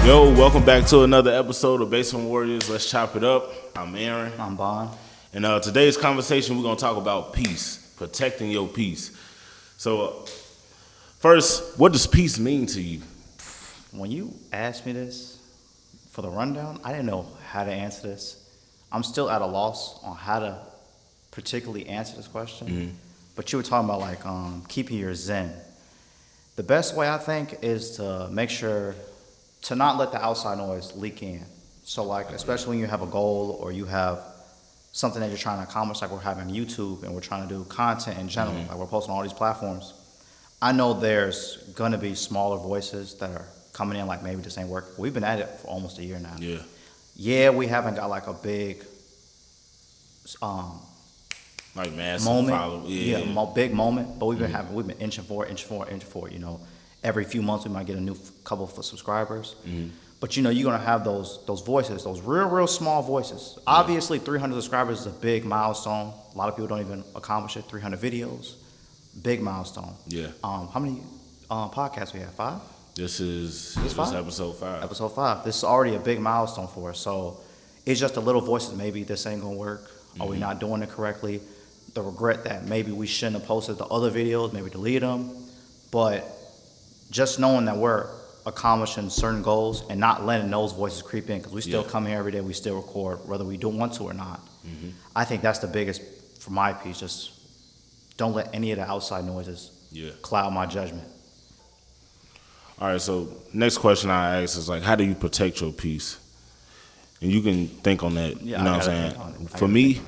Yo, welcome back to another episode of Basement Warriors. Let's chop it up. I'm Aaron. I'm Bond. And today's conversation, we're going to talk about peace, protecting your peace. So, first, what does peace mean to you? When you asked me this for the rundown, I didn't know how to answer this. I'm still at a loss on how to particularly answer this question. Mm-hmm. But you were talking about like keeping your zen. The best way I think is to make sure to not let the outside noise leak in. So like, especially when you have a goal or you have something that you're trying to accomplish, like we're having YouTube and we're trying to do content in general, like we're posting on all these platforms. I know there's gonna be smaller voices that are coming in like maybe this ain't working. We've been at it for almost a year now. Yeah, we haven't got like a big like massive moment. Follow. Big moment. But we've been inching forward. You know, every few months we might get a new couple of subscribers. Mm-hmm. But you know, you're gonna have those voices, those real small voices. Yeah. Obviously, 300 subscribers is a big milestone. A lot of people don't even accomplish it. 300 videos, big milestone. Yeah. How many podcasts we have? 5. This is episode 5. Episode 5. This is already a big milestone for us. So it's just the little voices. Maybe this ain't gonna work. Mm-hmm. Are we not doing it correctly? The regret that maybe we shouldn't have posted the other videos. Maybe delete them. But just knowing that we're accomplishing certain goals and not letting those voices creep in, because we still come here every day, we still record, whether we don't want to or not. Mm-hmm. I think that's the biggest for my piece. Just don't let any of the outside noises cloud my judgment. All right, so next question I ask is like, how do you protect your peace? And you can think on that. You know what I'm saying? For me,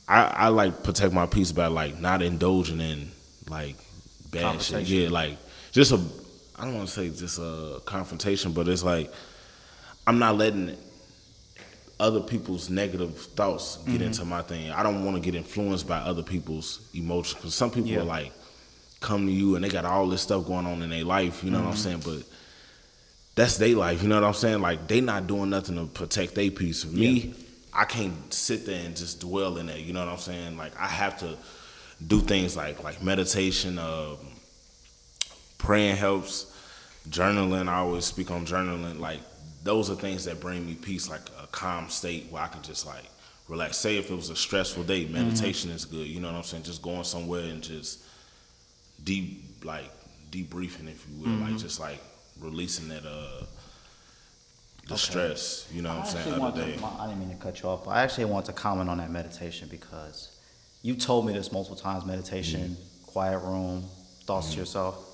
I like protect my peace by like not indulging in like bad shit. Yeah, like just I don't want to say just a confrontation, but it's like I'm not letting other people's negative thoughts get into my thing. I don't want to get influenced by other people's emotions, because some people are like come to you and they got all this stuff going on in their life, you know what I'm saying? But that's their life, you know what I'm saying? Like they not doing nothing to protect their peace. Me, I can't sit there and just dwell in that, you know what I'm saying? Like I have to do things like meditation, praying helps, journaling. I always speak on journaling. Like those are things that bring me peace, like a calm state where I can just like relax. Say if it was a stressful day, meditation is good. You know what I'm saying? Just going somewhere and just debriefing, if you will, like just like releasing that the stress. You know what I'm saying? I didn't mean to cut you off, but I actually want to comment on that meditation, because you told me this multiple times. Meditation, quiet room, thoughts to yourself.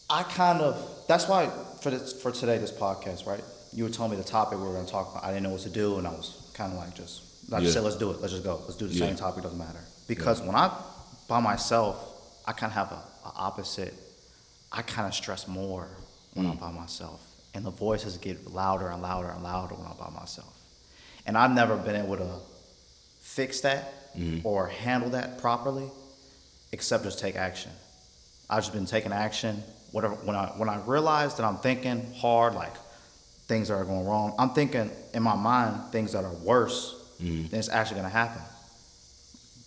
That's why for today, this podcast, right? You were telling me the topic we were going to talk about. I didn't know what to do, and I was kind of like I just said, let's do it. Let's just go. Let's do the same topic. Doesn't matter. Because when I'm by myself, I kind of have an opposite. I kind of stress more when I'm by myself, and the voices get louder and louder and louder when I'm by myself. And I've never been able to fix that or handle that properly, except just take action. I've just been taking action. Whatever, when I realize that I'm thinking hard, like things that are going wrong, I'm thinking in my mind things that are worse than it's actually going to happen.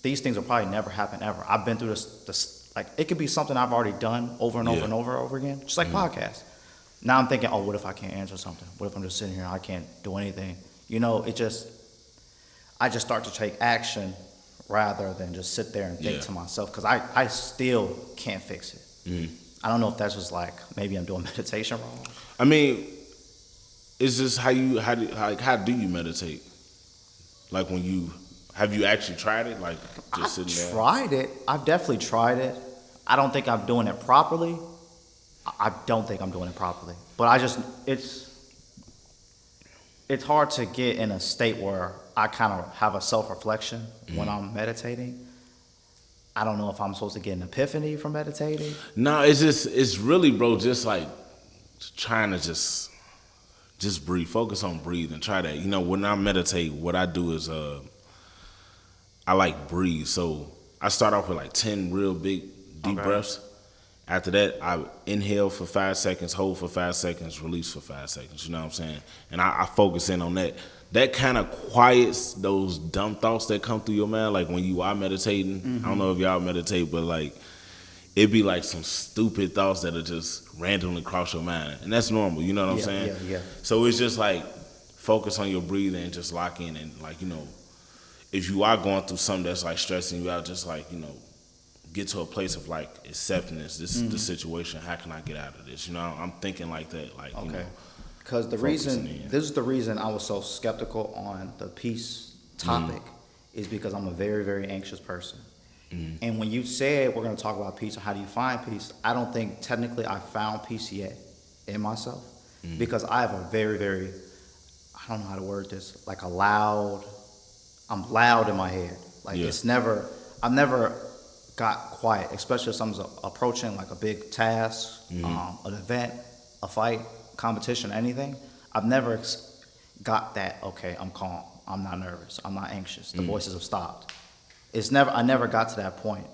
These things will probably never happen ever. I've been through this like it could be something I've already done over and over again, just like podcasts. Now I'm thinking, what if I can't answer something? What if I'm just sitting here and I can't do anything? You know, I just start to take action rather than just sit there and think to myself, because I still can't fix it. I don't know if that's just like maybe I'm doing meditation wrong. I mean, it's just how do you meditate? Like have you actually tried it? Like just sitting there? I've tried it. I've definitely tried it. I don't think I'm doing it properly. But it's hard to get in a state where I kind of have a self-reflection when I'm meditating. I don't know if I'm supposed to get an epiphany from meditating. No, it's really, bro, just like trying to just breathe. Focus on breathing. Try that. You know, when I meditate, what I do is I like breathe. So I start off with like 10 real big deep breaths. After that, I inhale for 5 seconds, hold for 5 seconds, release for 5 seconds. You know what I'm saying? And I focus in on that. That kind of quiets those dumb thoughts that come through your mind. Like when you are meditating, I don't know if y'all meditate, but like it'd be like some stupid thoughts that are just randomly cross your mind, and that's normal. You know what I'm saying? Yeah. So it's just like focus on your breathing and just lock in, and like, you know, if you are going through something that's like stressing you out, just like, you know, get to a place of like accepting this is the situation. How can I get out of this? You know, I'm thinking like that. Like, you know, because this is the reason I was so skeptical on the peace topic, is because I'm a very, very anxious person. And when you said we're going to talk about peace or how do you find peace, I don't think technically I found peace yet in myself, because I have a very, very, I don't know how to word this, like I'm loud in my head. Like I've never got quiet, especially if something's approaching like a big task, an event, a fight, competition, anything. I've never got that, okay, I'm calm, I'm not nervous, I'm not anxious, the voices have stopped. I never got to that point.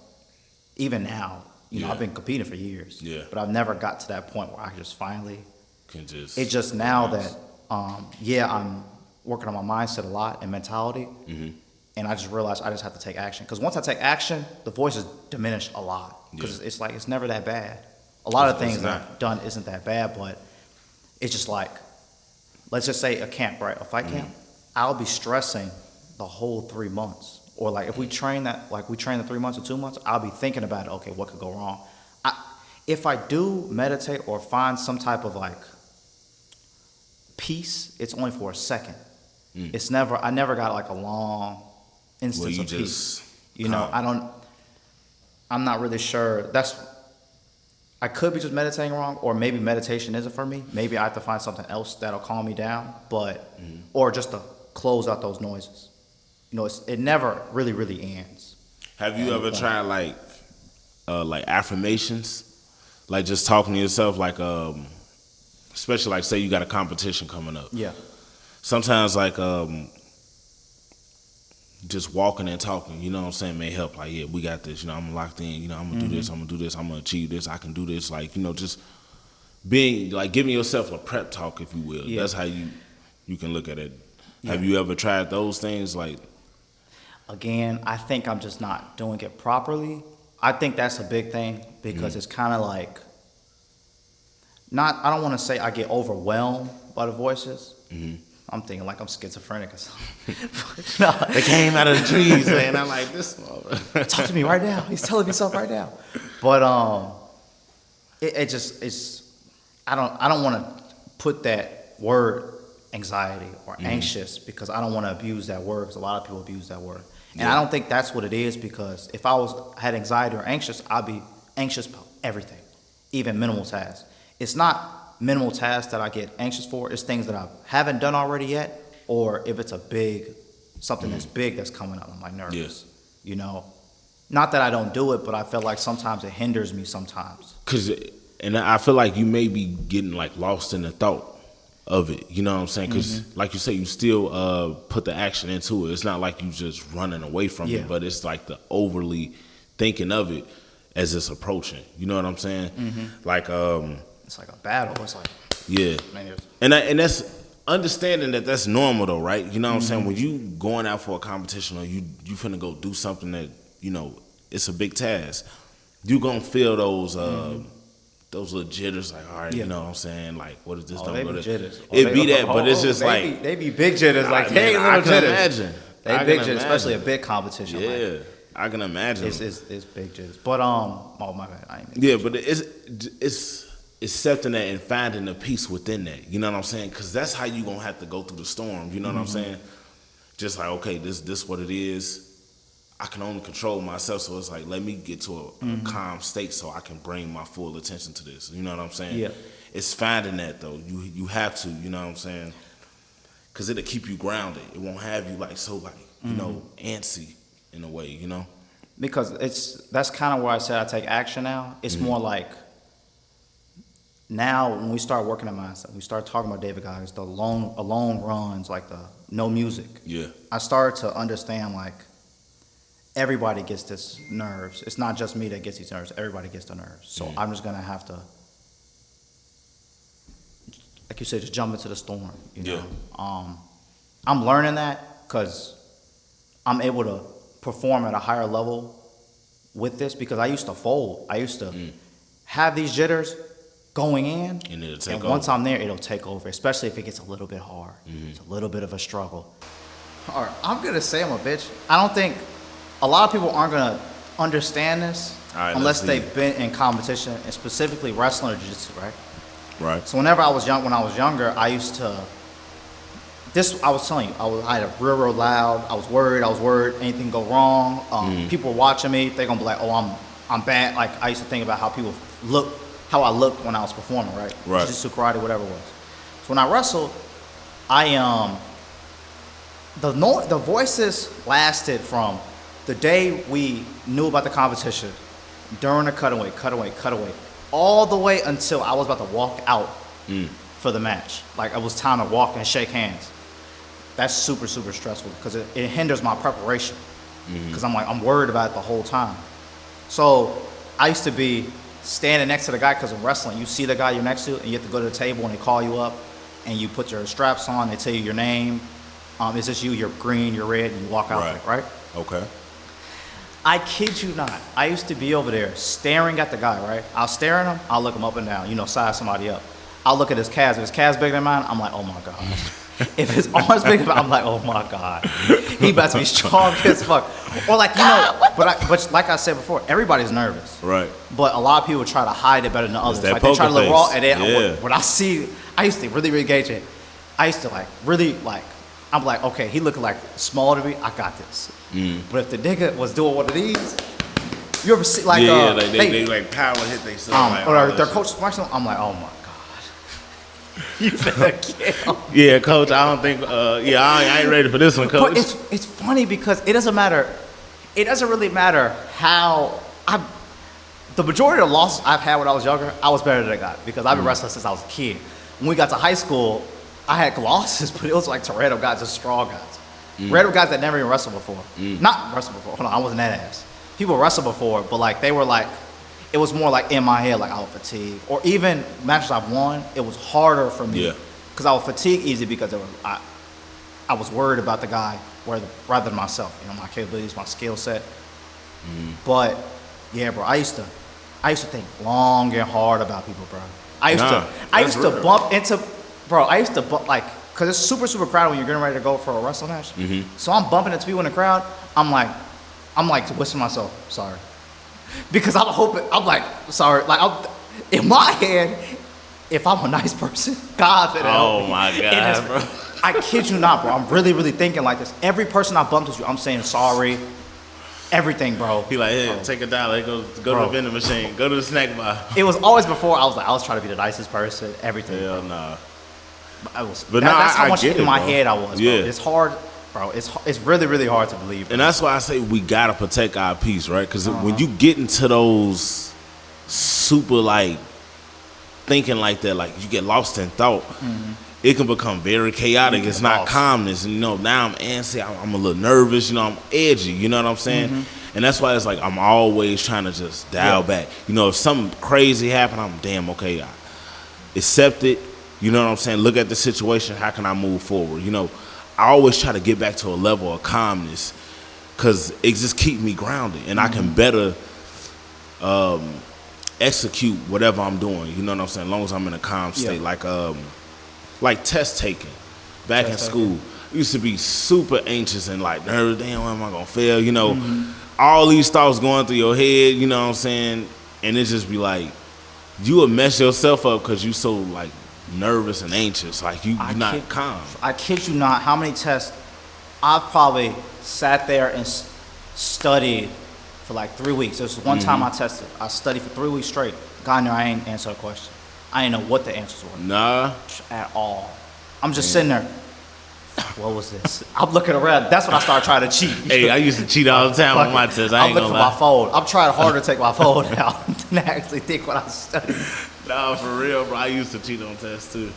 Even now, you know, I've been competing for years, but I've never got to that point where I just finally can just. It's just now that, I'm working on my mindset a lot and mentality, and I just realized I just have to take action. Because once I take action, the voices diminish a lot. Because it's like it's never that bad. A lot of things that I've done isn't that bad, but it's just like, let's just say a camp, right? A fight camp. I'll be stressing the whole 3 months. Or like if we train the 3 months or 2 months, I'll be thinking about it. Okay, what could go wrong? If I do meditate or find some type of like peace, it's only for a second. I never got like a long instance of peace. You know, I'm not really sure. I could be just meditating wrong, or maybe meditation isn't for me. Maybe I have to find something else that'll calm me down, or just to close out those noises. You know, it never really, really ends. Have you ever tried like affirmations, like just talking to yourself, like especially like say you got a competition coming up? Yeah. Sometimes like just walking and talking, you know what I'm saying, may help. Like, yeah, we got this. You know, I'm locked in. You know, I'm gonna do this. I'm gonna do this. I'm gonna achieve this. I can do this. Like, you know, just being like giving yourself a prep talk, if you will. Yeah. That's how you can look at it. Yeah. Have you ever tried those things? Like. Again, I think I'm just not doing it properly. I think that's a big thing, because it's kind of like, I don't want to say I get overwhelmed by the voices. I'm thinking like I'm schizophrenic or something. No. They came out of the trees, man. I'm like, this. Talk to me right now. He's telling me something right now. But I don't want to put that word anxiety or anxious, because I don't want to abuse that word, because a lot of people abuse that word. And I don't think that's what it is, because if I had anxiety or anxious, I'd be anxious about everything, even minimal tasks. It's not minimal tasks that I get anxious for. It's things that I haven't done already yet, or if it's something that's big that's coming up, I'm like nervous. Yes. You know, not that I don't do it, but I feel like sometimes it hinders me sometimes. And I feel like you may be getting like lost in the thought of it, you know what I'm saying? Because like you say, you still put the action into it. It's not like you just running away from it, but it's like the overly thinking of it as it's approaching. You know what I'm saying? Like it's like a battle. It's like and that's understanding that's normal though, right? You know what I'm saying? When you going out for a competition, or you finna go do something that, you know, it's a big task, you gonna feel those little jitters, like, all right, you know what I'm saying? Like, what is this? They be jitters. It be that, but it's just like. They be big jitters, like, they ain't little jitters. Imagine. They big jitters, especially a big competition. Yeah, like, I can imagine. It's big jitters. But, oh, my bad. I ain't yeah, but it's accepting that and finding the peace within that. You know what I'm saying? Because that's how you going to have to go through the storm. You know what I'm saying? Just like, okay, this what it is. I can only control myself, so it's like, let me get to a calm state so I can bring my full attention to this. You know what I'm saying? Yeah. It's finding that, though. You have to, you know what I'm saying? Because it'll keep you grounded. It won't have you, like, so, like, you know, antsy in a way, you know? Because that's kind of where I said I take action now. It's more like, now when we start working on mindset, we start talking about David Goggins, the alone runs, like the no music. Yeah. I started to understand, like, everybody gets this nerves. It's not just me that gets these nerves. Everybody gets the nerves. So I'm just going to have to, like you said, just jump into the storm. You know? I'm learning that because I'm able to perform at a higher level with this because I used to fold. I used to have these jitters going in, and once I'm there, it'll take over, especially if it gets a little bit hard. It's a little bit of a struggle. All right, I'm going to say I'm a bitch. I don't think a lot of people aren't going to understand this unless they've been in competition, and specifically wrestling or jiu-jitsu, right? Right. So when I was younger, I used to, I was telling you, I had a real loud, I was worried, anything go wrong. People were watching me, they're going to be like, oh, I'm bad. Like, I used to think about how I looked when I was performing, right? Jiu-jitsu, karate, whatever it was. So when I wrestled, the voices lasted from the day we knew about the competition, during the cutaway, all the way until I was about to walk out for the match. Like, it was time to walk and shake hands. That's super, super stressful because it hinders my preparation. Because I'm worried about it the whole time. So I used to be standing next to the guy, because in wrestling, you see the guy you're next to, and you have to go to the table and they call you up, and you put your straps on, they tell you your name. Is this you? You're green, you're red, and you walk out there, right? Okay. I kid you not. I used to be over there staring at the guy, right? I'll stare at him, I'll look him up and down, size somebody up. I'll look at his calves. If his calves bigger than mine, I'm like, oh my God. If his arms bigger than mine, I'm like, oh my God. He about to be strong as fuck. Or but like I said before, everybody's nervous. Right. But a lot of people try to hide it better than others. Like, they try to look raw, and then when I used to really gauge it. I used to I'm like, okay, he looking like small to me, I got this. But if the nigga was doing one of these, you ever see they like power hit themselves. Or their coach smash, I'm like, oh my God. You finna kill. Yeah, coach, I don't think, I ain't ready for this one, coach. But it's funny because it doesn't really matter how the majority of the losses I've had when I was younger, I was better than I got because I've been wrestling since I was a kid. When we got to high school, I had losses, but it was like to random guys, just strong guys. Random guys that never even wrestled before. Not wrestled before. Hold on, I wasn't that ass. People wrestled before, but they were it was more in my head, I was fatigued. Or even matches I've won, it was harder for me. Because I was fatigued easy because I was worried about the guy rather than myself. My capabilities, my skill set. But yeah, bro, I used to think long and hard about people, bro. I used to bump into, because it's super, super crowded when you're getting ready to go for a wrestling match. So I'm bumping into people in the crowd. I'm like whistling myself, sorry. Because I'm hoping, sorry. In my head, if I'm a nice person, God forbid. Oh my God, bro. I kid you not, bro. I'm really, really thinking like this. Every person I bumped into, I'm saying sorry. Everything, bro. He hey, take $1, go to the vending machine, go to the snack bar. It was always before I was trying to be the nicest person, everything. Hell nah. That's how much in my head I was, bro. It's hard, bro. It's really, really hard to believe, bro. And that's why I say we gotta protect our peace, right? Because when you get into those super thinking like that, you get lost in thought, it can become very chaotic. It's not calmness. And, now I'm antsy. I'm a little nervous. I'm edgy. You know what I'm saying? And that's why it's I'm always trying to just dial back. If something crazy happened, I'm damn okay. I accept it. You know what I'm saying? Look at the situation. How can I move forward? I always try to get back to a level of calmness because it just keeps me grounded, and I can better execute whatever I'm doing. You know what I'm saying? As long as I'm in a calm state, like test taking. Back in school, I used to be super anxious and nervous. Damn, when am I gonna fail? All these thoughts going through your head. You know what I'm saying? And it just be you would mess yourself up because you so nervous and anxious. You're not calm. I kid you not. How many tests I've probably sat there and studied for 3 weeks. There was one time I tested. I studied for 3 weeks straight. God knew I ain't answer a question. I didn't know what the answers were. Nah. At all. I'm just sitting there. What was this? I'm looking around. That's when I started trying to cheat. Hey, I used to cheat all the time on my tests. I ain't gonna lie. I'm looking for my phone. I'm trying harder to take my phone out than actually think what I studied. Nah, for real, bro. I used to cheat on tests too.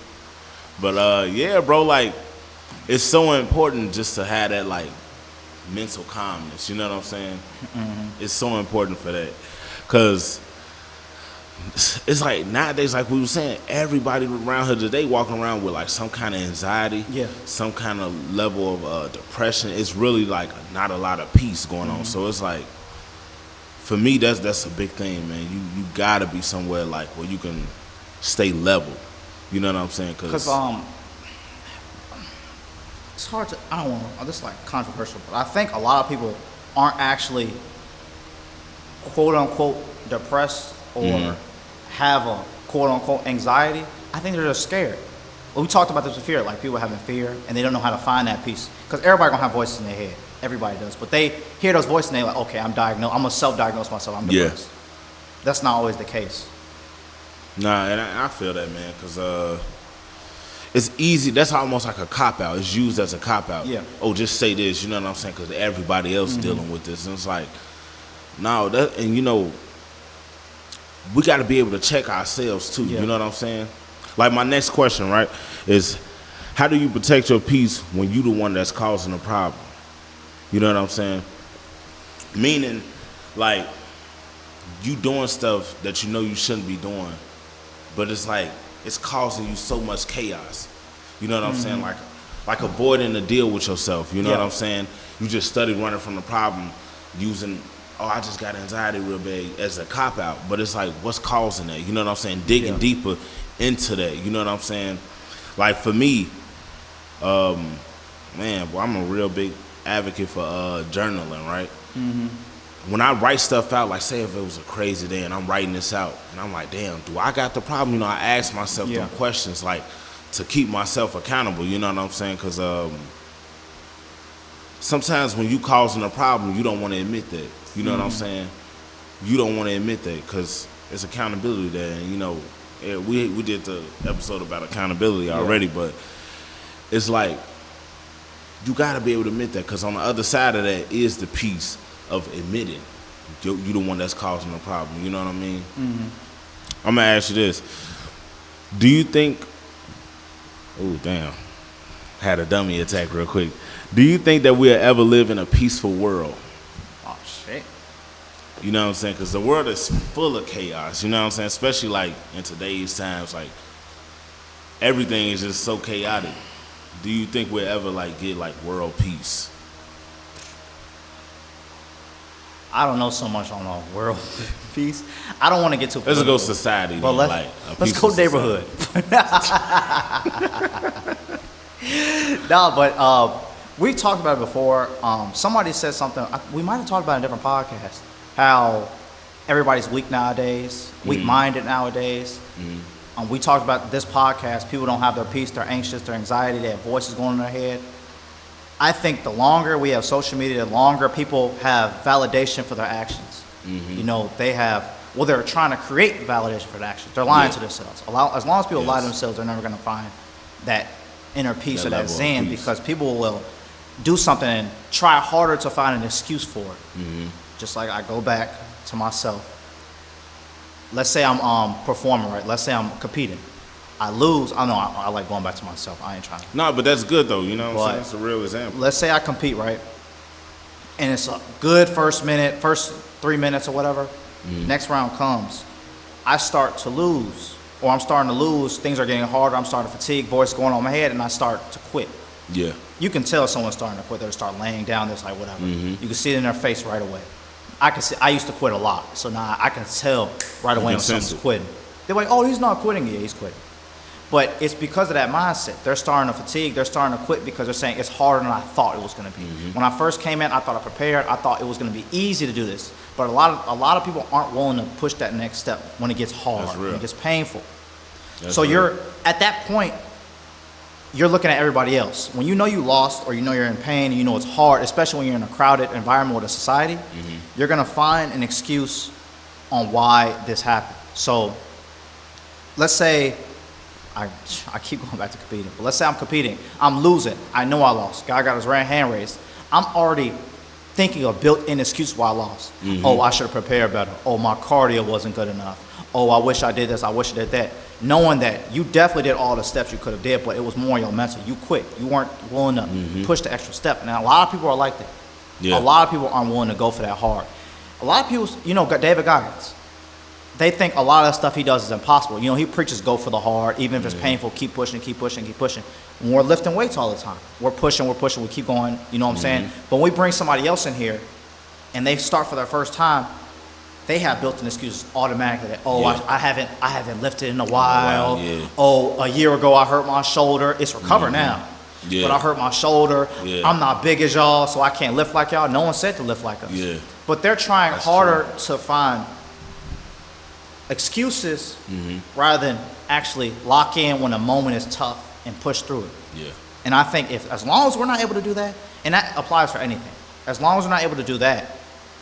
But yeah, bro, it's so important just to have that mental calmness. You know what I'm saying? It's so important for that. Cause it's nowadays, we were saying, everybody around here today walking around with some kind of anxiety, some kind of level of depression. It's really not a lot of peace going on. So it's for me, that's a big thing, man. You gotta be somewhere like where you can stay level. You know what I'm saying? Because it's hard to. I don't want to. This is like controversial, but I think a lot of people aren't actually quote unquote depressed or have a quote unquote anxiety. I think they're just scared. Well, we talked about this with fear, like people having fear and they don't know how to find that peace. Because everybody gonna have voices in their head. Everybody does. But they hear those voices and they're like, okay, I'm diagnosed. I'm gonna self-diagnose myself. I'm depressed. That's not always the case. Nah, and I feel that, man, because it's easy. That's almost like a cop-out. It's used as a cop-out. Yeah. Oh, just say this, you know what I'm saying? Because everybody else dealing with this. And it's like, no, and you know, we got to be able to check ourselves, too. Yeah. You know what I'm saying? Like, my next question, right, is how do you protect your peace when you the one that's causing the problem? You know what I'm saying? Meaning, like, you doing stuff that you know you shouldn't be doing, but it's like, it's causing you so much chaos. You know what I'm saying? Like avoiding the deal with yourself. You know what I'm saying? You just studied running from the problem using, I just got anxiety real big as a cop-out. But it's like, what's causing that? You know what I'm saying? Digging deeper into that. You know what I'm saying? Like, for me, man, well, I'm a real big advocate for journaling, right? When I write stuff out, like say if it was a crazy day and I'm writing this out and I'm like, damn, do I got the problem? You know, I ask myself them questions like to keep myself accountable, you know what I'm saying? Because sometimes when you causing a problem, you don't want to admit that. You know what I'm saying? You don't want to admit that because there's accountability there. And, you know, we did the episode about accountability already, but it's like you got to be able to admit that because on the other side of that is the peace of admitting you the one that's causing the problem. You know what I mean? I'm gonna ask you this: do you think? Oh damn! Had a dummy attack real quick. Do you think that we'll ever live in a peaceful world? Oh shit! You know what I'm saying? Because the world is full of chaos. You know what I'm saying? Especially like in today's times, like everything is just so chaotic. Do you think we'll ever like get like world peace? I don't know so much on a world peace. I don't want to get too political. Let's go society. But let's go neighborhood. No, but we talked about it before. Somebody said something. We might have talked about it in a different podcast. How everybody's weak nowadays, weak-minded nowadays. We talked about this podcast. People don't have their peace. They're anxious. They're anxiety. They have voices going in their head. I think the longer we have social media, the longer people have validation for their actions. You know, they're trying to create validation for their actions. They're lying to themselves. As long as people lie to themselves, they're never going to find that inner peace or that zen, because people will do something and try harder to find an excuse for it. Just like I go back to myself. Let's say I'm performing, right? Let's say I'm competing. I lose. I know I like going back to myself. I ain't trying. No, but that's good though. You know what I'm saying? It's a real example. Let's say I compete, right? And it's a good first 3 minutes or whatever. Next round comes. I start to lose, or I'm starting to lose. Things are getting harder. I'm starting to fatigue. Voice going on in my head, and I start to quit. Yeah. You can tell someone's starting to quit. They start laying down. It's like whatever. You can see it in their face right away. I can see. I used to quit a lot, so now I can tell right away when someone's quitting. They're like, "Oh, he's not quitting." Yeah, he's quitting. But it's because of that mindset. They're starting to fatigue. They're starting to quit because they're saying it's harder than I thought it was going to be. When I first came in, I thought I prepared. I thought it was going to be easy to do this. But a lot of people aren't willing to push that next step when it gets hard, when it gets painful. So you're at that point. You're looking at everybody else. When you know you lost, or you know you're in pain, and you know it's hard, especially when you're in a crowded environment with a society, you're going to find an excuse on why this happened. So let's say. I keep going back to competing, but let's say I'm competing. I'm losing. I know I lost. Guy got his right hand raised. I'm already thinking of built-in excuse why I lost. Oh, I should have prepared better. Oh, my cardio wasn't good enough. Oh, I wish I did this. I wish I did that. Knowing that you definitely did all the steps you could have did, but it was more your mental. You quit. You weren't willing to push the extra step. Now, a lot of people are like that. A lot of people aren't willing to go for that hard. A lot of people, you know, David Goggins. They think a lot of the stuff he does is impossible. You know, he preaches go for the hard, even if it's painful, keep pushing, keep pushing, keep pushing. When we're lifting weights all the time, we're pushing, we keep going, you know what I'm saying? But when we bring somebody else in here and they start for their first time, they have built-in excuses automatically that, I haven't lifted in a Wow, while. yeah. Oh, a year ago I hurt my shoulder. It's recovered now. Yeah. But I hurt my shoulder. Yeah. I'm not big as y'all, so I can't lift like y'all. No one said to lift like us. Yeah. But they're trying That's harder true. to find excuses rather than actually lock in when a moment is tough and push through it. Yeah. And I think as long as we're not able to do that, and that applies for anything, as long as we're not able to do that,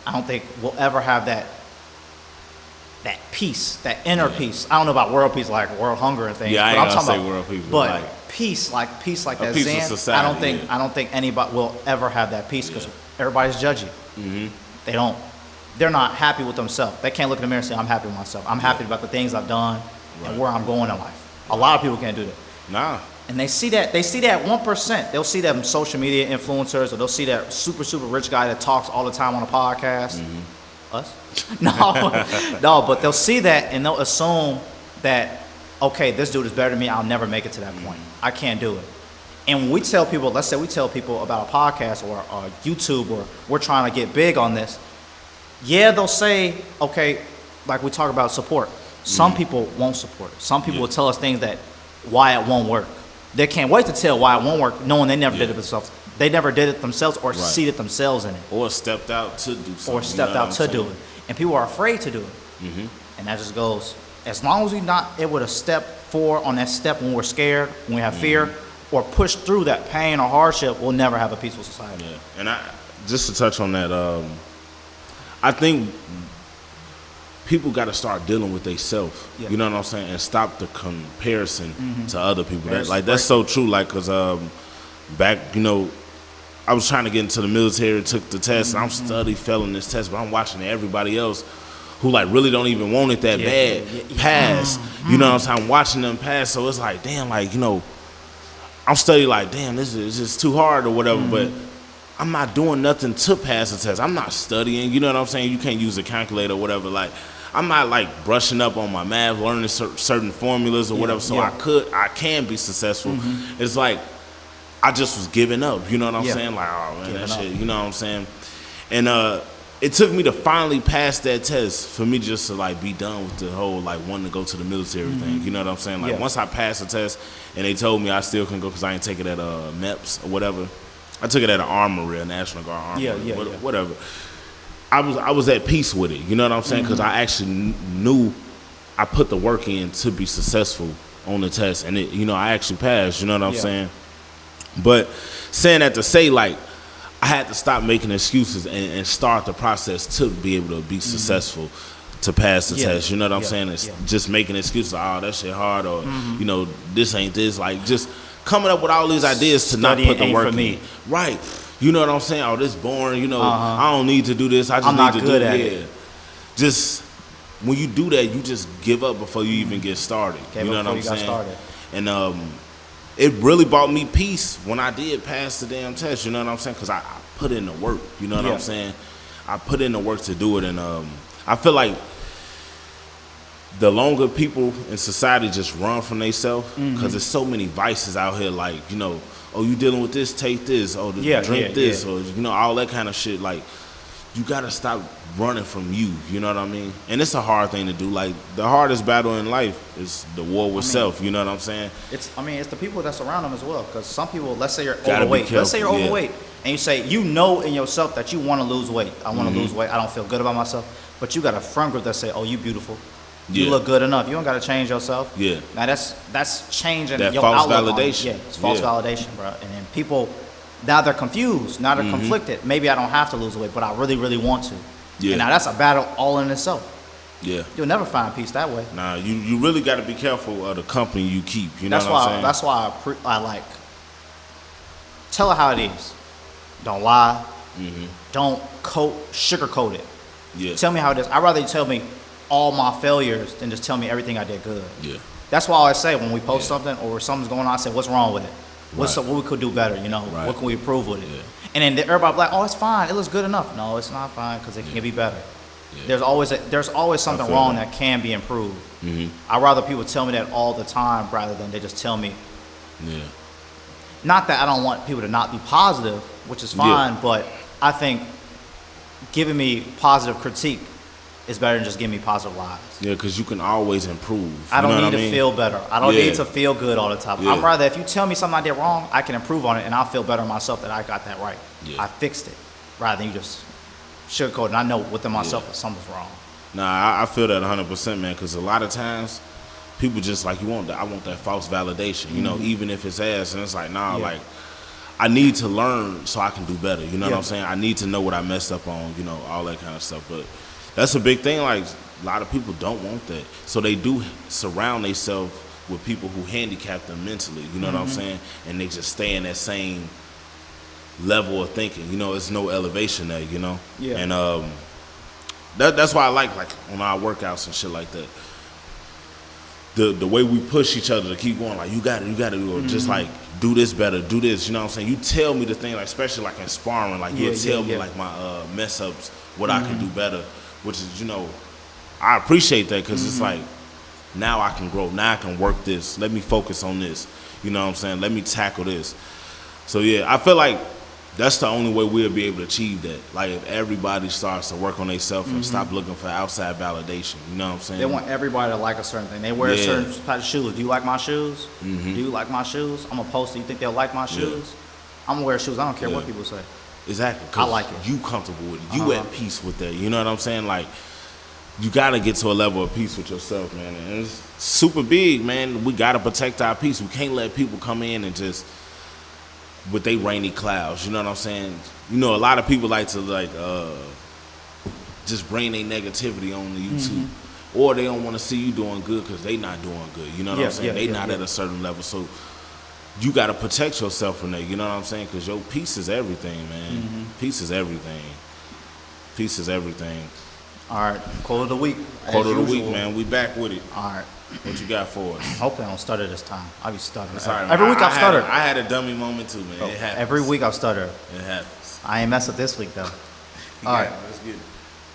I don't think we'll ever have that peace, that inner peace. I don't know about world peace, like world hunger and things. Yeah, I but ain't I'm gonna talking say about world peace, but like peace, like that peaceful Zen. society, I don't think anybody will ever have that peace because everybody's judgy. They don't. They're not happy with themselves. They can't look in the mirror and say, "I'm happy with myself. I'm happy about the things I've done and where I'm going in life." A lot of people can't do that. Nah. And they see that 1%. They'll see them social media influencers, or they'll see that super rich guy that talks all the time on a podcast. Us? No, but they'll see that and they'll assume that, okay, this dude is better than me. I'll never make it to that point. I can't do it. And when we tell people, let's say we tell people about a podcast or YouTube, or we're trying to get big on this, they'll say, okay, like we talk about support. Some people won't support it. Some people will tell us things that why it won't work. They can't wait to tell why it won't work, knowing they never did it themselves. They never did it themselves or seated themselves in it. Or stepped out to do something. Or stepped out to do it. And people are afraid to do it. And that just goes, as long as we're not able to step forward on that step when we're scared, when we have fear, or push through that pain or hardship, we'll never have a peaceful society. Yeah. And just to touch on that, I think people got to start dealing with themselves. Yeah. You know what I'm saying? And stop the comparison to other people. That's so true. Like, cause back, I was trying to get into the military, took the test, and I'm failing this test, but I'm watching everybody else who like really don't even want it that bad pass. You know what I'm saying? I'm watching them pass, so it's like, damn, like, I'm studying like, damn, this is just too hard or whatever, but I'm not doing nothing to pass the test. I'm not studying, you know what I'm saying? You can't use a calculator or whatever. Like, I'm not like brushing up on my math, learning certain formulas or whatever, so I can be successful. It's like, I just was giving up, you know what I'm saying? Like, oh man, that shit, you know what I'm saying? And it took me to finally pass that test for me just to like be done with the whole like wanting to go to the military thing, you know what I'm saying? Like once I passed the test and they told me I still couldn't go because I didn't take it at MEPS or whatever. I took it at an armory, a National Guard armory, whatever. I was at peace with it, you know what I'm saying? Because I actually knew I put the work in to be successful on the test, and it, I actually passed, you know what I'm saying? But saying that to say, like, I had to stop making excuses and start the process to be able to be successful, to pass the test. You know what I'm saying? It's just making excuses. Oh, that shit hard, or this ain't this. Like, just coming up with all these ideas to not put the work in. Right. You know what I'm saying? Oh, this boring. I don't need to do this. I just need to do it. Just when you do that, you just give up before you even get started. You know what I'm saying? And it really brought me peace when I did pass the damn test, you know what I'm saying? Because I put in the work, you know what I'm saying? I put in the work to do it, and I feel like the longer people in society just run from themselves, because there's so many vices out here, like, oh, you dealing with this, take this, oh, drink this, or, all that kind of shit. Like, you got to stop running from you know what I mean? And it's a hard thing to do. Like, the hardest battle in life is the war with self, you know what I'm saying? It's the people that surround them as well, because some people, let's say you're overweight. Let's say you're overweight, and you say, in yourself that you want to lose weight. I want to lose weight. I don't feel good about myself. But you got a friend group that say, oh, you beautiful. You look good enough. You don't got to change yourself. Yeah. Now, that's changing that your false outlook validation. It's false validation, bro. And then people, now they're confused. Now they're conflicted. Maybe I don't have to lose weight, but I really, really want to. Yeah. And now that's a battle all in itself. Yeah. You'll never find peace that way. Nah, you really got to be careful of the company you keep. You know what I'm saying? That's why I like, tell her how it is. Don't lie. Don't sugarcoat it. Yeah. Tell me how it is. I'd rather you tell me all my failures than just tell me everything I did good. Yeah. That's why I always say when we post something or something's going on, I say, what's wrong with it? What we could do better, What can we improve with it? Yeah. And then everybody like, oh, it's fine. It looks good enough. No, it's not fine because it can be better. Yeah. There's always something wrong that can be improved. I'd rather people tell me that all the time rather than they just tell me. Yeah. Not that I don't want people to not be positive, which is fine, but I think giving me positive critique it's better than just giving me positive lies. Yeah, because you can always improve. I don't need to feel better. I don't need to feel good all the time. Yeah. I'd rather, if you tell me something I did wrong, I can improve on it, and I'll feel better myself that I got that right. Yeah. I fixed it, rather than you just sugarcoat it. And I know within myself that something's wrong. Nah, I feel that 100%, man, because a lot of times people just like, I want that false validation, you know, even if it's ass, and it's like, nah, like, I need to learn so I can do better, you know what I'm saying? I need to know what I messed up on, you know, all that kind of stuff, but that's a big thing, like, a lot of people don't want that, so they do surround themselves with people who handicap them mentally, you know what I'm saying? And they just stay in that same level of thinking, you know, there's no elevation there, you know? Yeah. And that's why I like on our workouts and shit like that. The way we push each other to keep going, like, you got it, or just like, do this better, do this, you know what I'm saying? You tell me the thing, like, especially like in sparring, like, you'll tell me like my mess ups, what I can do better, which is, you know, I appreciate that, because it's like, now I can grow, now I can work this, let me focus on this, you know what I'm saying? Let me tackle this. So yeah, I feel like that's the only way we'll be able to achieve that. Like, if everybody starts to work on themselves and stop looking for outside validation. You know what I'm saying? They want everybody to like a certain thing. They wear a certain type of shoes. Do you like my shoes? Do you like my shoes? I'm going to post it. You think they'll like my shoes? I'm going to wear shoes. I don't care what people say. Exactly. I like it. You comfortable with it. You at peace with that. You know what I'm saying? Like, you got to get to a level of peace with yourself, man. And it's super big, man. We got to protect our peace. We can't let people come in and just with they rainy clouds, you know what I'm saying? You know, a lot of people like to just bring their negativity on the YouTube, or they don't want to see you doing good because they not doing good. You know what I'm saying? They not at a certain level, so you got to protect yourself from that. You know what I'm saying? Because your peace is everything, man. Peace is everything. Peace is everything. All right, quote of the week. Quote of the week, man. We back with it. All right. What you got for us? Hopefully I don't stutter this time. I be stuttering. Right, every week I've stuttered. I had a dummy moment too, man. It happens. Every week I've stuttered. It happens. I ain't mess up this week though. All right. Let's get it.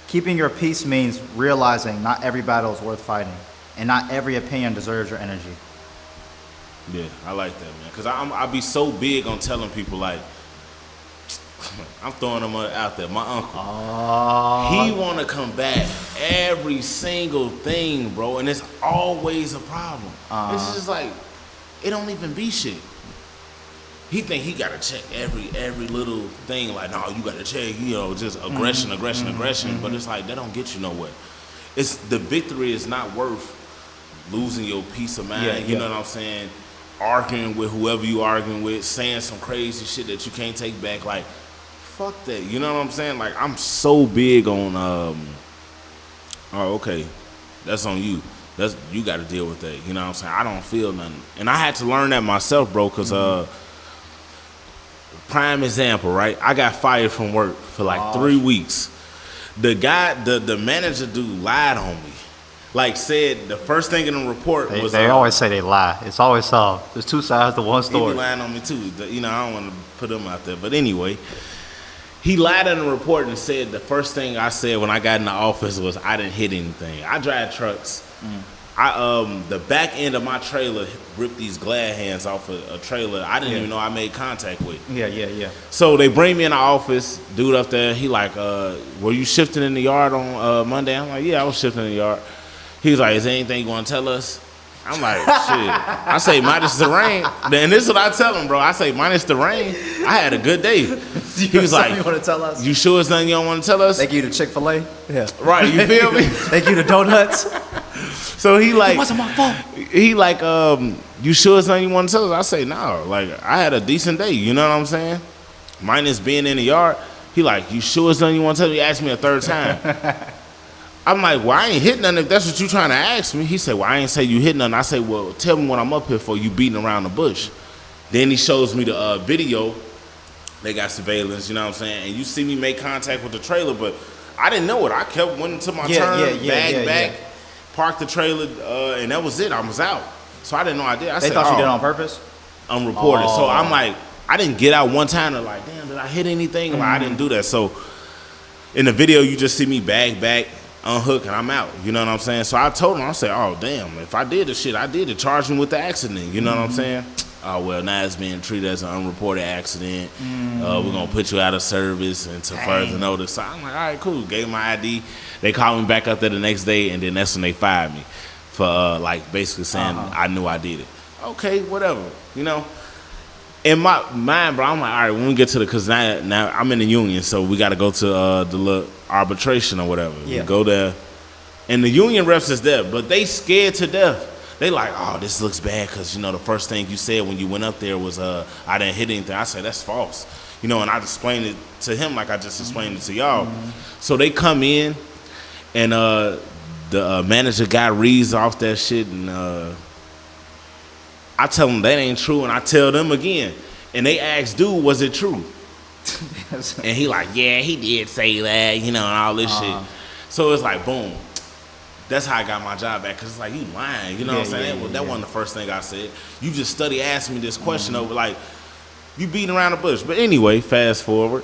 Keeping your peace means realizing not every battle is worth fighting, and not every opinion deserves your energy. Yeah, I like that, man. Because I be so big on telling people, like, I'm throwing them out there. My uncle, he want to combat every single thing, bro, and it's always a problem. It's just like, it don't even be shit. He think he got to check every little thing, like, no, you got to check, you know, just aggression. But it's like, that don't get you nowhere. It's the victory is not worth losing your peace of mind, you know what I'm saying? Arguing with whoever you arguing with, saying some crazy shit that you can't take back, like, fuck that, you know what I'm saying? Like, I'm so big on, okay, that's on you. You got to deal with that, you know what I'm saying? I don't feel nothing. And I had to learn that myself, bro, because, prime example, right? I got fired from work for like 3 weeks. The guy, the manager dude lied on me. Like, said the first thing in the report was... They always say they lie. It's always there's two sides to one story. He be lying on me too. You know, I don't want to put him out there. But anyway, he lied in the report and said the first thing I said when I got in the office was I didn't hit anything. I drive trucks. The back end of my trailer ripped these glad hands off a trailer I didn't even know I made contact with. Yeah. So they bring me in the office, dude up there, he like, were you shifting in the yard on Monday? I'm like, yeah, I was shifting in the yard. He's like, is there anything you want to tell us? I'm like, shit. I say, minus the rain. And this is what I tell him, bro. I say, minus the rain, I had a good day. He was like, you want to tell us? You sure it's nothing you don't want to tell us? Thank you to Chick-fil-A. Yeah. Right, you feel me? Thank you to Donuts. So he like, it wasn't my fault. He like, you sure it's nothing you want to tell us? I say, no. Like, I had a decent day. You know what I'm saying? Minus being in the yard. He like, you sure it's nothing you want to tell us? He asked me a third time. I'm like, well, I ain't hit nothing if that's what you trying to ask me. He said, well, I ain't say you hit nothing. I say, well, tell me what I'm up here for. You beating around the bush. Then he shows me the video. They got surveillance, you know what I'm saying? And you see me make contact with the trailer, but I didn't know it. I kept went into my turn, back, parked the trailer, and that was it. I was out. So I didn't know I did. They thought you did it on purpose? Unreported. So I'm like, I didn't get out one time to like, damn, did I hit anything? Like, I didn't do that. So in the video, you just see me back, unhook, and I'm out. You know what I'm saying? So I told him, I said, oh, damn, if I did the shit, I did it. Charge him with the accident. You know what I'm saying? oh, well, now it's being treated as an unreported accident. We're going to put you out of service until further notice. So I'm like, all right, cool. Gave my ID. They called me back up there the next day, and then that's when they fired me for, basically saying I knew I did it. Okay, whatever, In my mind, bro, I'm like, all right, when we get to because now I'm in the union, so we got to go to the little arbitration or whatever. Yeah. We go there, and the union reps is there, but they scared to death. They like, oh, this looks bad because, the first thing you said when you went up there was I didn't hit anything. I said, that's false. And I explained it to him like I just explained it to y'all. So they come in, and the manager guy reads off that shit, and I tell them that ain't true, and I tell them again. And they ask, dude, was it true? And he like, yeah, he did say that, and all this shit. So it's like, boom. That's how I got my job back, because it's like, you lying, what I'm saying? That wasn't the first thing I said. You just study asking me this question over, like, you beating around the bush. But anyway, fast forward.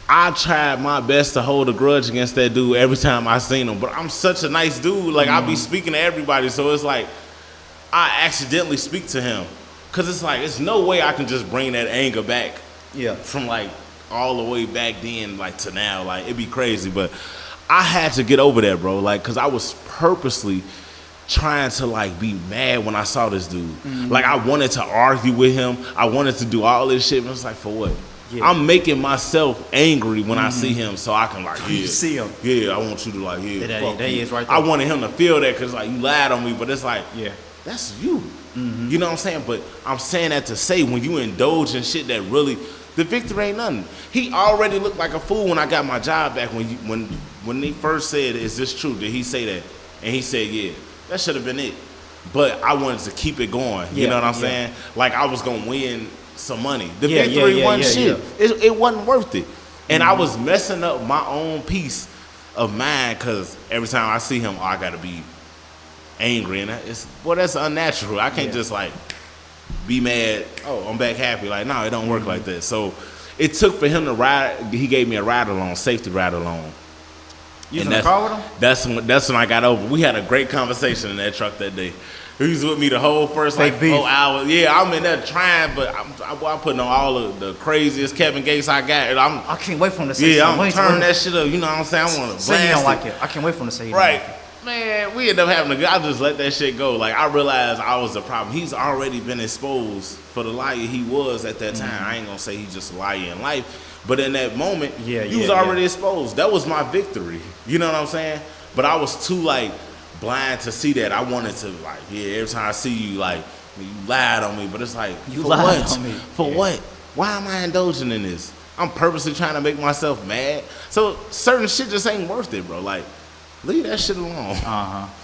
I tried my best to hold a grudge against that dude every time I seen him. But I'm such a nice dude. Like, I be speaking to everybody, so it's like, I accidentally speak to him. Because it's like, it's no way I can just bring that anger back from, like, all the way back then, like, to now. Like, it'd be crazy, but I had to get over that, bro. Like, because I was purposely trying to, like, be mad when I saw this dude. Like, I wanted to argue with him. I wanted to do all this shit. But it's like, for what? Yeah. I'm making myself angry when I see him, so I can, like, You see him. Yeah, I want you to, like, That is right there. I wanted him to feel that because, like, you lied on me, but it's like, yeah, that's you. You know what I'm saying? But I'm saying that to say when you indulge in shit that really, the victory ain't nothing. He already looked like a fool when I got my job back. When he first said, "Is this true?" Did he say that? And he said, "Yeah." That should have been it. But I wanted to keep it going. You know what I'm saying? Like I was gonna win some money. The victory wasn't shit. It wasn't worth it. And I was messing up my own peace of mind because every time I see him, I gotta be angry, and that's unnatural. I can't just like be mad. Oh, I'm back happy. Like no, it don't work like that. So it took for him to ride. He gave me a ride along, safety ride along. You was in the car with him? That's when I got over. We had a great conversation in that truck that day. He was with me the whole first like 4 hours. Yeah, I'm in there trying, but I'm putting on all of the craziest Kevin Gates I got. And I can't wait for him to say something. I'm turning that shit up. You know what I'm saying? I want to blast you don't like it. I can't wait for him to say he don't like it. Man, we ended up having I just let that shit go. Like, I realized I was the problem. He's already been exposed for the liar he was at that time. I ain't gonna say he's just a liar in life, but in that moment, he was already exposed. That was my victory. You know what I'm saying? But I was too, like, blind to see that. I wanted to, like, every time I see you, like, you lied on me, but it's like, you lied on me. For what? Why am I indulging in this? I'm purposely trying to make myself mad. So certain shit just ain't worth it, bro. Like, leave that shit alone.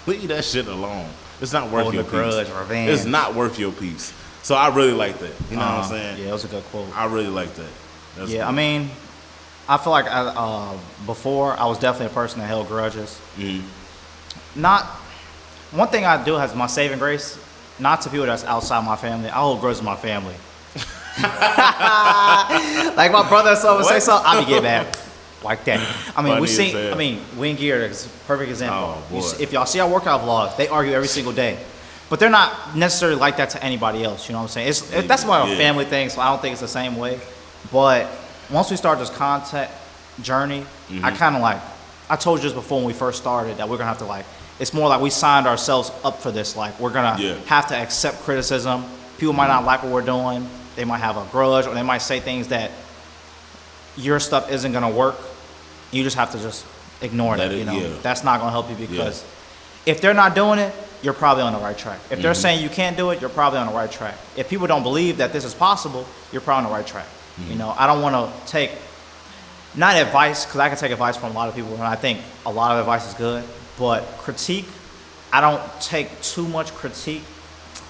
Leave that shit alone. It's not worth your peace. Revenge. It's not worth your peace. So I really like that. You know what I'm saying? Yeah, it was a good quote. I really like that. That's cool. I mean, I feel like before I was definitely a person that held grudges. Not one thing I do has my saving grace. Not to people that's outside my family. I hold grudges with my family. Like my brother or someone say something, I be getting mad. Like that. I mean, Wing Gear is a perfect example. If y'all see our workout vlogs, they argue every single day. But they're not necessarily like that to anybody else, you know what I'm saying? That's why a family thing, so I don't think it's the same way. But once we start this content journey, I kind of like, I told you this before when we first started, that we're going to have to like, it's more like we signed ourselves up for this. Like, we're going to have to accept criticism. People might not like what we're doing. They might have a grudge, or they might say things that your stuff isn't going to work. You just have to just ignore that, you know. That's not going to help you because if they're not doing it, you're probably on the right track. If they're saying you can't do it, you're probably on the right track. If people don't believe that this is possible, you're probably on the right track. You know, I don't want to take, not advice, because I can take advice from a lot of people, and I think a lot of advice is good, but critique, I don't take too much critique.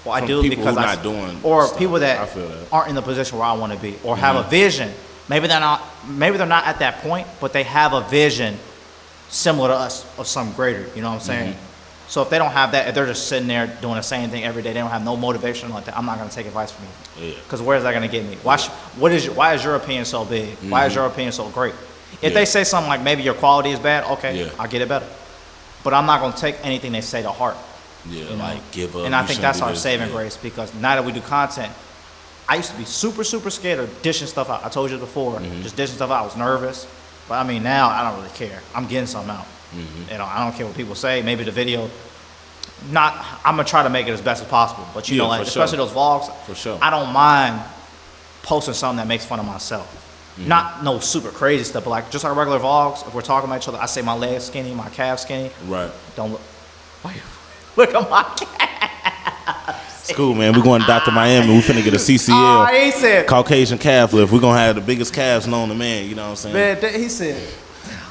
Well, I do because people that aren't in the position where I want to be, or have a vision. Maybe they're not at that point, but they have a vision similar to us of something greater. You know what I'm saying? So if they don't have that, if they're just sitting there doing the same thing every day, they don't have no motivation like that, I'm not going to take advice from you. Because where is that going to get me? Why is your opinion so big? Why is your opinion so great? If they say something like maybe your quality is bad, okay, I'll get it better. But I'm not going to take anything they say to heart. Yeah, like give up. And I think that's our saving grace, because now that we do content, I used to be super, super scared of dishing stuff out. I told you before, just dishing stuff out. I was nervous. But I mean, now I don't really care. I'm getting something out. I don't care what people say. Maybe the video, I'm going to try to make it as best as possible. But, especially those vlogs, for sure. I don't mind posting something that makes fun of myself. Not no super crazy stuff, but like just our regular vlogs. If we're talking about each other, I say my legs skinny, my calf skinny. Right. Don't look. Look at my calf. It's cool, man. We're going to Dr. Miami. We finna get a CCL. Oh, he said Caucasian calf lift. We're gonna have the biggest calves known to man. You know what I'm saying? Man, he said.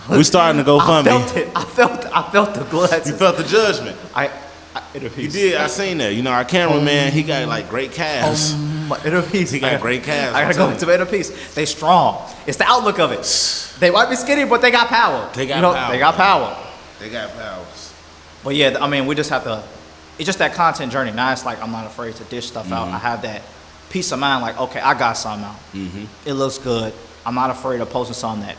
We starting to go fund me. I felt the gloves. You felt the judgment. You did. I seen that. Our cameraman, he got like great calves. Inner peace. He got great calves. I gotta go to inner peace. They strong. It's the outlook of it. They might be skinny, but they got power. They got power. They got power. They got powers. But yeah, I mean, we just have to. It's just that content journey. Now it's like I'm not afraid to dish stuff out. I have that peace of mind. Like, okay, I got something out. It looks good. I'm not afraid of posting something that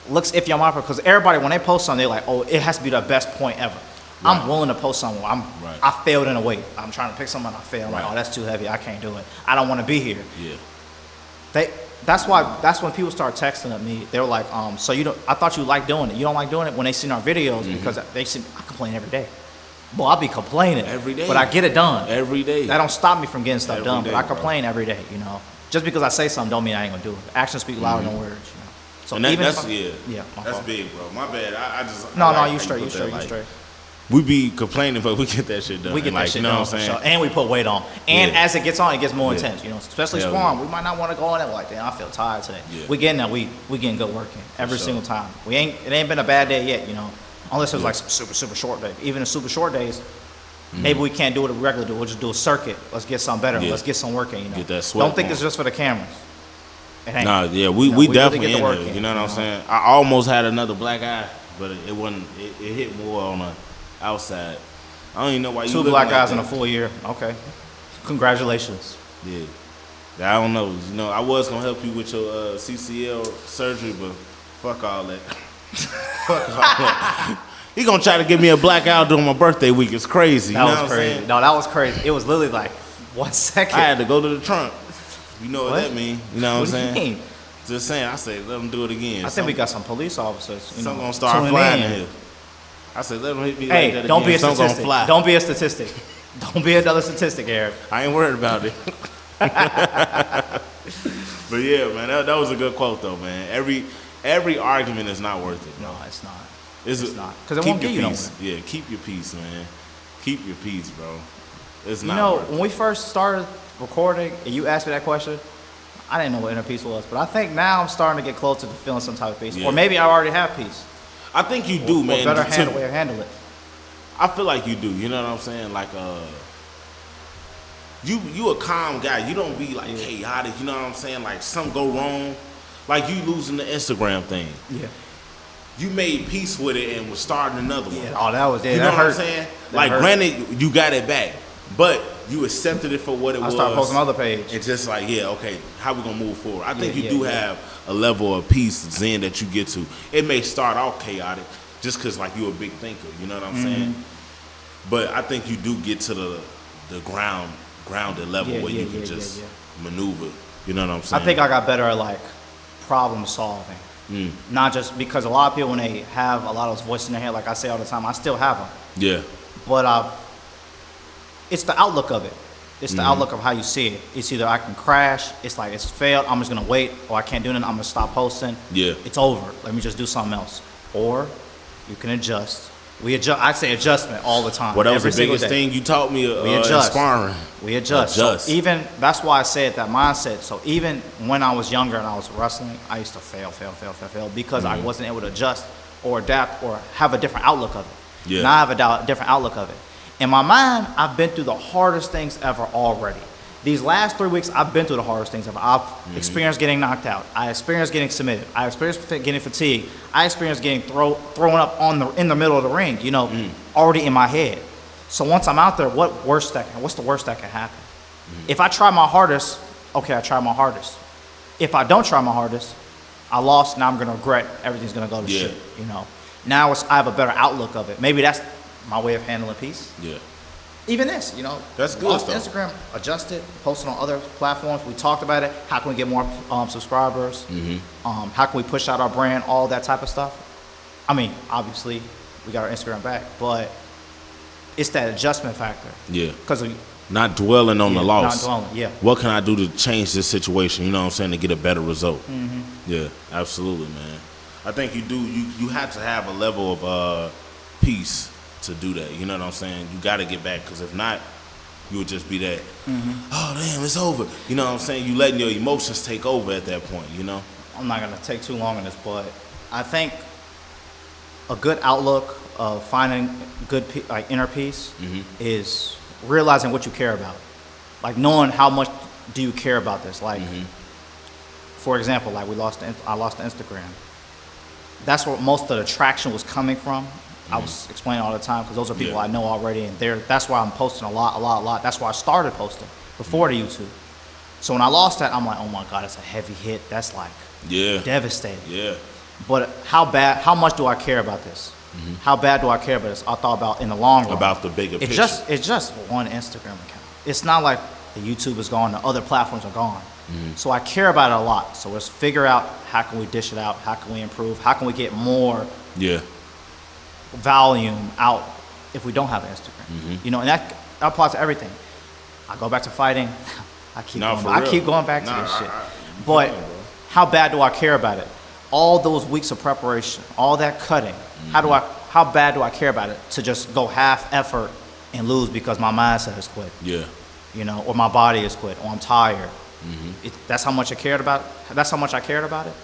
looks iffy on my part, because everybody, when they post something, they're like, oh, it has to be the best point ever. Right. I'm willing to post something. I failed in a weight. I'm trying to pick something. I failed. I'm like, oh, that's too heavy. I can't do it. I don't want to be here. Yeah. That's when people start texting at me. They're like, so you don't? I thought you liked doing it. You don't like doing it when they see our videos, because they see I complain every day. Well, I'll be complaining every day, but I get it done every day. That don't stop me from getting stuff done. But I complain every day. Just because I say something don't mean I ain't gonna do it. Actions speak louder than words. So and even that's fault. big, bro. My bad. I just no, you straight. You straight. We be complaining, but we get that shit done. We get that shit done, you know what I'm saying? Sure. And we put weight on. And as it gets on, it gets more intense. Especially Spawn. We might not want to go on it like, damn, I feel tired today. We getting that. We getting good working every single time. It ain't been a bad day yet, unless it was like some super, super short day. Even in super short days, maybe we can't do it regularly. We'll just do a circuit. Let's get something better. Let's get some work in. Get that sweat. Don't think it's just for the cameras. It ain't. Nah, yeah, we definitely in there. You know what I'm saying? I almost had another black eye, but it wasn't. It hit more on the outside. I don't even know why you. 2 black eyes in a full year. Okay, congratulations. Yeah, I don't know. I was gonna help you with your CCL surgery, but fuck all that. Fuck all that. He gonna try to give me a blackout during my birthday week. It's crazy. That was crazy. No, that was crazy. It was literally like 1 second. I had to go to the trunk. You know what that mean? You know what I'm saying? Mean? Just saying. I said, let them do it again. I think we got some police officers. Some gonna start flying in here. I said, let them hit me like that don't again. Be a statistic. Don't be a statistic. Don't be another statistic, Eric. I ain't worried about it. But yeah, man, that was a good quote though, man. Every argument is not worth it. No, it's not. It's not. Because it won't get you nowhere. Yeah, keep your peace, man. Keep your peace, bro. It's not worth it. When we first started recording and you asked me that question, I didn't know what inner peace was. But I think now I'm starting to get closer to feeling some type of peace. Yeah. Or maybe I already have peace. I think you do, man. Or better way to handle it. I feel like you do. You know what I'm saying? Like, you a calm guy. You don't be like chaotic. You know what I'm saying? Like something go wrong, like you losing the Instagram thing. Yeah. You made peace with it and was starting another one. Yeah. Oh, that was it. You know what I'm saying? Like, granted, you got it back, but you accepted it for what it was. I started posting on the other page. It's just like, okay, how we gonna move forward? I think you do have a level of peace, zen that you get to. It may start off chaotic, just because like you a big thinker. You know what I'm saying? But I think you do get to the grounded level where you can just maneuver. You know what I'm saying? I think I got better at like problem solving. Not just because a lot of people, when they have a lot of those voices in their head, like I say all the time, I still have them. Yeah. But it's the outlook of it. It's the outlook of how you see it. It's either I can crash, it's like it's failed, I'm just gonna wait, or I can't do nothing, I'm gonna stop posting. Yeah. It's over. Let me just do something else. Or you can adjust. We adjust. I say adjustment all the time. Well, that was the biggest thing you taught me. We adjust. Sparring. We adjust. So even that's why I said that mindset. So even when I was younger and I was wrestling, I used to fail because I wasn't able to adjust or adapt or have a different outlook of it. Yeah. Now I have a different outlook of it. In my mind, I've been through the hardest things ever already. These last 3 weeks, I've been through the hardest things ever. I've experienced getting knocked out. I experienced getting submitted. I experienced getting fatigued. I experienced getting thrown up in the middle of the ring, already in my head. So once I'm out there, what's the worst that can happen? If I try my hardest, okay, I try my hardest. If I don't try my hardest, I lost, now I'm going to regret, everything's going to go to shit, Now I have a better outlook of it. Maybe that's my way of handling peace. Yeah. Even this, That's good lost though. Instagram, adjusted, posted on other platforms. We talked about it. How can we get more subscribers? How can we push out our brand? All that type of stuff. I mean, obviously, we got our Instagram back, but it's that adjustment factor. Yeah. Because not dwelling on the loss. Not dwelling, yeah. What can I do to change this situation? You know what I'm saying? To get a better result. Yeah, absolutely, man. I think you do. You have to have a level of peace to do that. You know what I'm saying? You got to get back, because if not, you would just be that. Oh damn, it's over. You know what I'm saying? You letting your emotions take over at that point. I'm not gonna take too long on this, but I think a good outlook of finding good inner peace is realizing what you care about, like knowing how much do you care about this. Like, for example, like I lost the Instagram. That's where most of the traction was coming from. I was explaining all the time, because those are people I know already, and that's why I'm posting a lot. That's why I started posting before the YouTube. So when I lost that, I'm like, oh my God, it's a heavy hit. That's like devastating. Yeah. But how much do I care about this? How bad do I care about this? I thought about in the long run. About the bigger picture. It's just one Instagram account. It's not like the YouTube is gone, the other platforms are gone. So I care about it a lot. So let's figure out, how can we dish it out? How can we improve? How can we get more volume out if we don't have an Instagram? And that applies to everything. I go back to fighting. I keep going back to this shit. But how bad do I care about it? All those weeks of preparation, all that cutting. How bad do I care about it to just go half effort and lose because my mindset has quit? Yeah. Or my body has quit, or I'm tired. That's how much I cared about. That's how much I cared about it.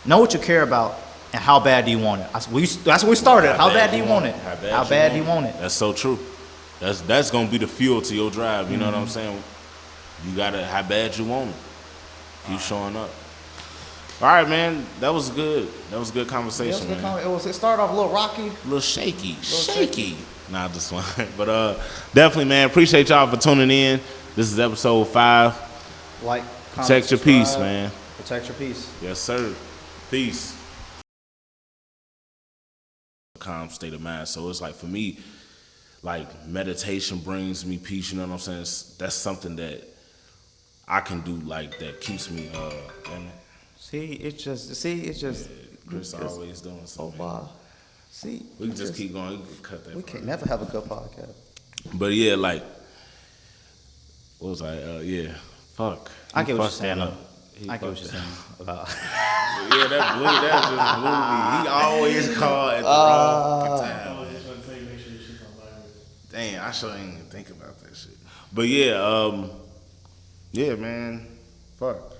Know what you care about, and how bad do you want it? That's where we started. How bad do you want it? How bad do you want it? That's so true. That's gonna be the fuel to your drive. You know what I'm saying? You gotta, how bad you want it. Keep showing up. All right, man. That was good. That was a good conversation, man. It started off a little rocky, a little shaky. Nah, just one. But definitely, man. Appreciate y'all for tuning in. This is episode 5. Like, comment, protect your peace, man. Protect your peace. Yes, sir. Peace. Calm state of mind. So it's like, for me, like, meditation brings me peace. You know what I'm saying? That's something that I can do, like, that keeps me. It's just. Chris always doing something. Oh wow. See, we can just keep going. We can cut that. We can never have a good podcast. But yeah, like, what was I? Yeah. Fuck. I get what you're saying. I get what you're saying about. Yeah, that just blew me. He always called at the wrong time. Dang, I sure ain't even think about that shit. But yeah, man. Fuck.